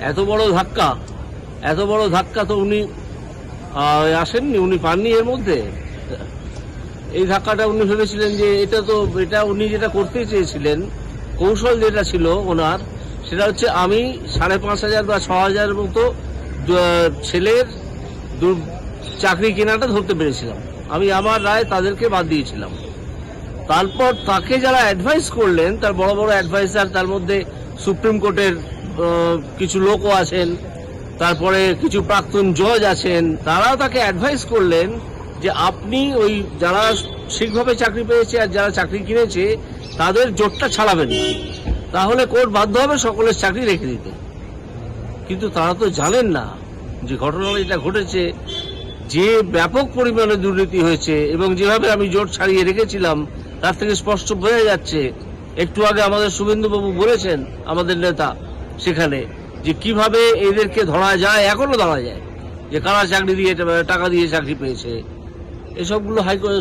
এত বড় ধাক্কা তো উনি আসেননি, উনি পাননি এর মধ্যে। এই ধাক্কাটা উনি ভেবেছিলেন যে এটা উনি যেটা করতে চেয়েছিলেন, কৌশল যেটা ছিল ওনার, সেটা হচ্ছে আমি 5,500 বা 6,000 মতো ছেলের চাকরি কেনাটা ধরতে পেরেছিলাম। আমি আমার রায় তাদেরকে বাদ দিয়েছিলাম। তারপর তাকে যারা অ্যাডভাইস করলেন, তার বড় বড় অ্যাডভাইসার, তার মধ্যে সুপ্রিম কোর্টের কিছু লোকও আছেন, তারপরে কিছু প্রাক্তন জজ আছেন, তারাও তাকে অ্যাডভাইস করলেন যে আপনি ওই যারা ঠিকভাবে চাকরি পেয়েছে আর যারা চাকরি কিনেছে তাদের জোটটা ছাড়াবেন না, তাহলে কোর্ট বাধ্য হবে সকলের চাকরি রেখে দিতে। কিন্তু তারা তো জানেন না যে ঘটনাটা যেটা ঘটেছে, যে ব্যাপক পরিমাণে দুর্নীতি হয়েছে এবং যেভাবে আমি জোট ছাড়িয়ে রেখেছিলাম তার থেকে স্পষ্ট বোঝা যাচ্ছে। একটু আগে আমাদের শুভেন্দুবাবু বলেছেন, আমাদের নেতা, সেখানে যে কিভাবে এদেরকে ধরা যায়, এখনো ধরা যায়, যে কারা চাকরি দিয়ে টাকা দিয়ে চাকরি পেয়েছে। এসবগুলো হাইকোর্ট